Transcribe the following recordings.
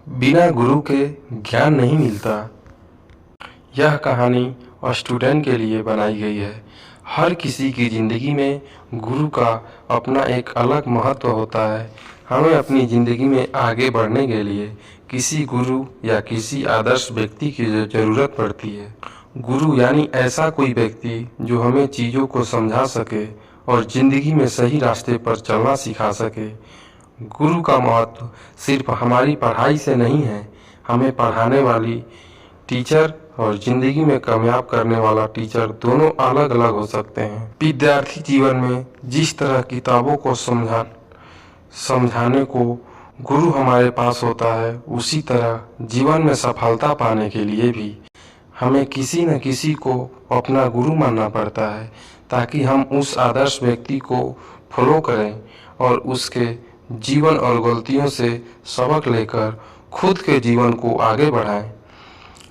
बिना गुरु के ज्ञान नहीं मिलता। यह कहानी स्टूडेंट के लिए बनाई गई है। हर किसी की ज़िंदगी में गुरु का अपना एक अलग महत्व होता है। हमें अपनी ज़िंदगी में आगे बढ़ने के लिए किसी गुरु या किसी आदर्श व्यक्ति की ज़रूरत पड़ती है। गुरु यानी ऐसा कोई व्यक्ति जो हमें चीज़ों को समझा सके और ज़िंदगी में सही रास्ते पर चलना सिखा सके। गुरु का महत्व सिर्फ हमारी पढ़ाई से नहीं है, हमें पढ़ाने वाली टीचर और जिंदगी में कामयाब करने वाला टीचर दोनों अलग अलग हो सकते हैं। विद्यार्थी जीवन में जिस तरह किताबों को समझाने को गुरु हमारे पास होता है, उसी तरह जीवन में सफलता पाने के लिए भी हमें किसी न किसी को अपना गुरु मानना पड़ता है, ताकि हम उस आदर्श व्यक्ति को फॉलो करें और उसके जीवन और गलतियों से सबक लेकर खुद के जीवन को आगे बढ़ाएं।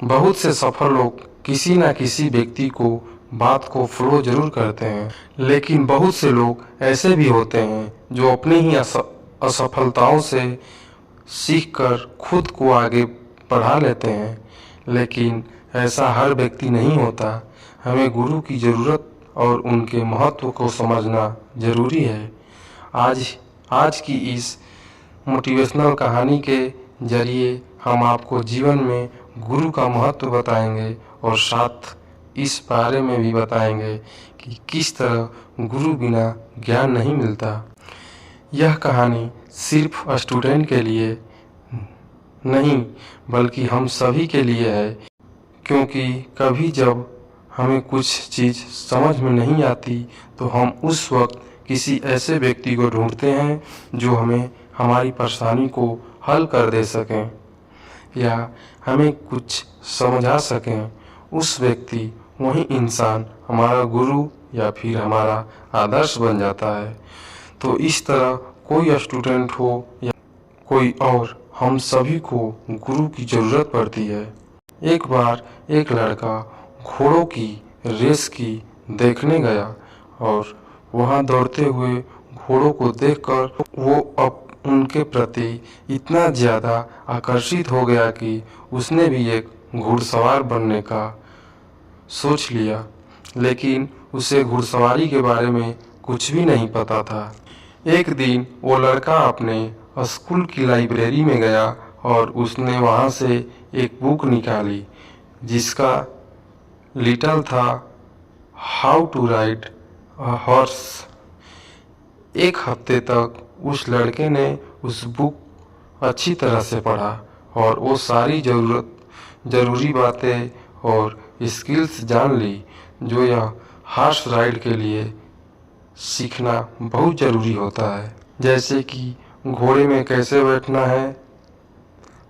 बहुत से सफल लोग किसी न किसी व्यक्ति को बात को फॉलो जरूर करते हैं, लेकिन बहुत से लोग ऐसे भी होते हैं जो अपनी ही असफलताओं से सीखकर खुद को आगे बढ़ा लेते हैं। लेकिन ऐसा हर व्यक्ति नहीं होता। हमें गुरु की ज़रूरत और उनके महत्व को समझना ज़रूरी है। आज की इस मोटिवेशनल कहानी के जरिए हम आपको जीवन में गुरु का महत्व बताएंगे और साथ इस बारे में भी बताएंगे कि किस तरह गुरु बिना ज्ञान नहीं मिलता। यह कहानी सिर्फ स्टूडेंट के लिए नहीं बल्कि हम सभी के लिए है, क्योंकि कभी जब हमें कुछ चीज़ समझ में नहीं आती तो हम उस वक्त किसी ऐसे व्यक्ति को ढूंढते हैं जो हमें हमारी परेशानी को हल कर दे सकें या हमें कुछ समझा सकें। उस व्यक्ति वही इंसान हमारा गुरु या फिर हमारा आदर्श बन जाता है। तो इस तरह कोई स्टूडेंट हो या कोई और, हम सभी को गुरु की ज़रूरत पड़ती है। एक बार एक लड़का घोड़ों की रेस की देखने गया और वहां दौड़ते हुए घोड़ों को देखकर वो अब उनके प्रति इतना ज़्यादा आकर्षित हो गया कि उसने भी एक घुड़सवार बनने का सोच लिया। लेकिन उसे घुड़सवारी के बारे में कुछ भी नहीं पता था। एक दिन वो लड़का अपने स्कूल की लाइब्रेरी में गया और उसने वहाँ से एक बुक निकाली जिसका लिटिल था how to ride a horse. एक हफ्ते तक उस लड़के ने उस बुक अच्छी तरह से पढ़ा और वो सारी ज़रूरी बातें और स्किल्स जान ली जो यह हॉर्स राइड के लिए सीखना बहुत ज़रूरी होता है। जैसे कि घोड़े में कैसे बैठना है,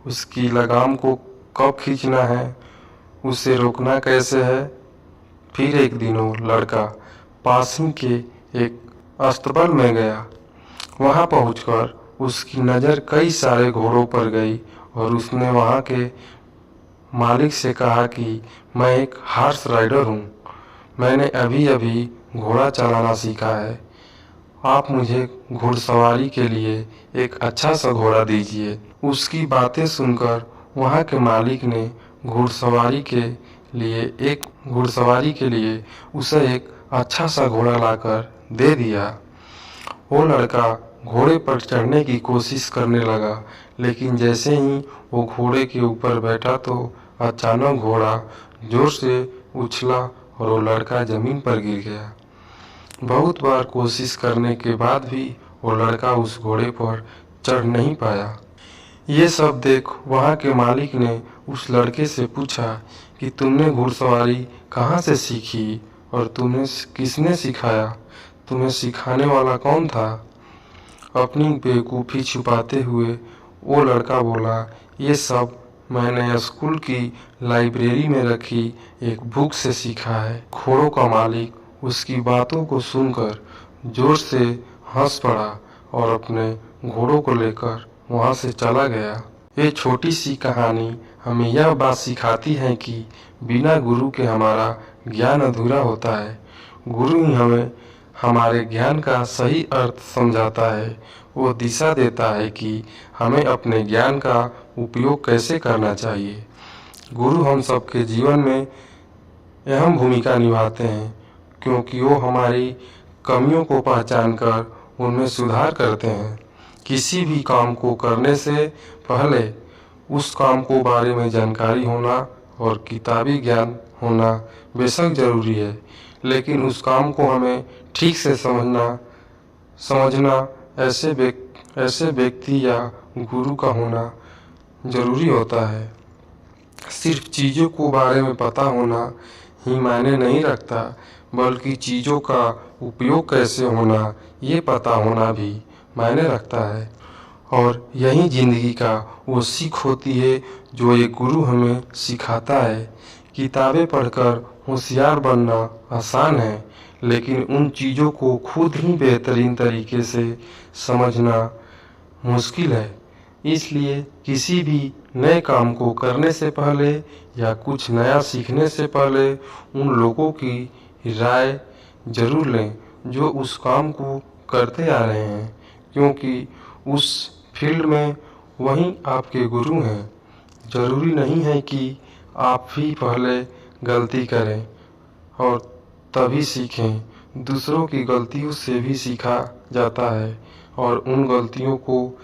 उसकी लगाम को कब खींचना है, उसे रोकना कैसे है। फिर एक दिन वो लड़का पास ही के एक अस्तबल में गया। वहां पहुंचकर उसकी नज़र कई सारे घोड़ों पर गई और उसने वहां के मालिक से कहा कि मैं एक हॉर्स राइडर हूं, मैंने अभी अभी घोड़ा चलाना सीखा है, आप मुझे घुड़सवारी के लिए एक अच्छा सा घोड़ा दीजिए। उसकी बातें सुनकर वहां के मालिक ने घुड़सवारी के लिए उसे एक अच्छा सा घोड़ा लाकर दे दिया। वो लड़का घोड़े पर चढ़ने की कोशिश करने लगा, लेकिन जैसे ही वो घोड़े के ऊपर बैठा तो अचानक घोड़ा जोर से उछला और वो लड़का जमीन पर गिर गया। बहुत बार कोशिश करने के बाद भी वो लड़का उस घोड़े पर चढ़ नहीं पाया। ये सब देख वहाँ के मालिक ने उस लड़के से पूछा कि तुमने घुड़सवारी कहाँ से सीखी और तुम्हें किसने सिखाया, तुम्हें सिखाने वाला कौन था। अपनी बेवकूफ़ी छुपाते हुए वो लड़का बोला, ये सब मैंने स्कूल की लाइब्रेरी में रखी एक बुक से सीखा है। घोड़ों का मालिक उसकी बातों को सुनकर जोर से हंस पड़ा और अपने घोड़ों को लेकर वहां से चला गया। ये छोटी सी कहानी हमें यह बात सिखाती है कि बिना गुरु के हमारा ज्ञान अधूरा होता है। गुरु ही हमें हमारे ज्ञान का सही अर्थ समझाता है। वो दिशा देता है कि हमें अपने ज्ञान का उपयोग कैसे करना चाहिए। गुरु हम सबके जीवन में अहम भूमिका निभाते हैं, क्योंकि वो हमारी कमियों को पहचानकर उनमें सुधार करते हैं। किसी भी काम को करने से पहले उस काम को बारे में जानकारी होना और किताबी ज्ञान होना बेशक जरूरी है, लेकिन उस काम को हमें ठीक से समझना ऐसे व्यक्ति या गुरु का होना जरूरी होता है। सिर्फ चीज़ों को बारे में पता होना ही मायने नहीं रखता, बल्कि चीज़ों का उपयोग कैसे होना ये पता होना भी मायने रखता है। और यही जिंदगी का वो सीख होती है जो एक गुरु हमें सिखाता है। किताबें पढ़कर होशियार बनना आसान है, लेकिन उन चीज़ों को खुद ही बेहतरीन तरीके से समझना मुश्किल है। इसलिए किसी भी नए काम को करने से पहले या कुछ नया सीखने से पहले उन लोगों की राय जरूर लें जो उस काम को करते आ रहे हैं, क्योंकि उस फील्ड में वही आपके गुरु हैं। जरूरी नहीं है कि आप ही पहले गलती करें और तभी सीखें। दूसरों की गलतियों से भी सीखा जाता है, और उन गलतियों को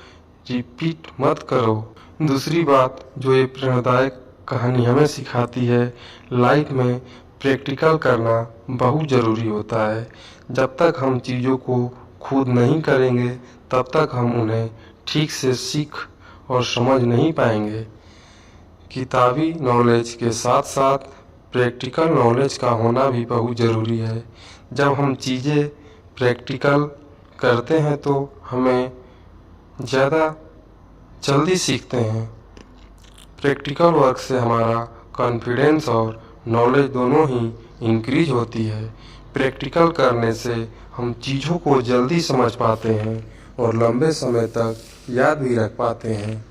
रिपीट मत करो। दूसरी बात जो ये प्रेरणादायक कहानी हमें सिखाती है, लाइफ में प्रैक्टिकल करना बहुत ज़रूरी होता है। जब तक हम चीज़ों को खुद नहीं करेंगे, तब तक हम उन्हें ठीक से सीख और समझ नहीं पाएंगे। किताबी नॉलेज के साथ साथ प्रैक्टिकल नॉलेज का होना भी बहुत ज़रूरी है। जब हम चीज़ें प्रैक्टिकल करते हैं तो हमें ज़्यादा जल्दी सीखते हैं। प्रैक्टिकल वर्क से हमारा कॉन्फिडेंस और नॉलेज दोनों ही इंक्रीज होती है। प्रैक्टिकल करने से हम चीज़ों को जल्दी समझ पाते हैं और लंबे समय तक याद भी रख पाते हैं।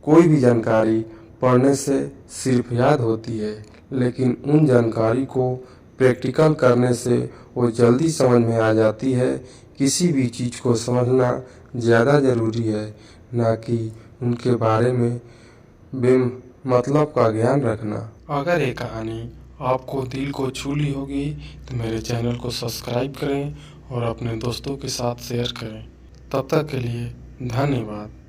कोई भी जानकारी पढ़ने से सिर्फ याद होती है, लेकिन उन जानकारी को प्रैक्टिकल करने से वो जल्दी समझ में आ जाती है। किसी भी चीज़ को समझना ज़्यादा ज़रूरी है, ना कि उनके बारे में बेमतलब का ज्ञान रखना। अगर ये कहानी आपको दिल को छू ली होगी तो मेरे चैनल को सब्सक्राइब करें और अपने दोस्तों के साथ शेयर करें। तब तक के लिए धन्यवाद।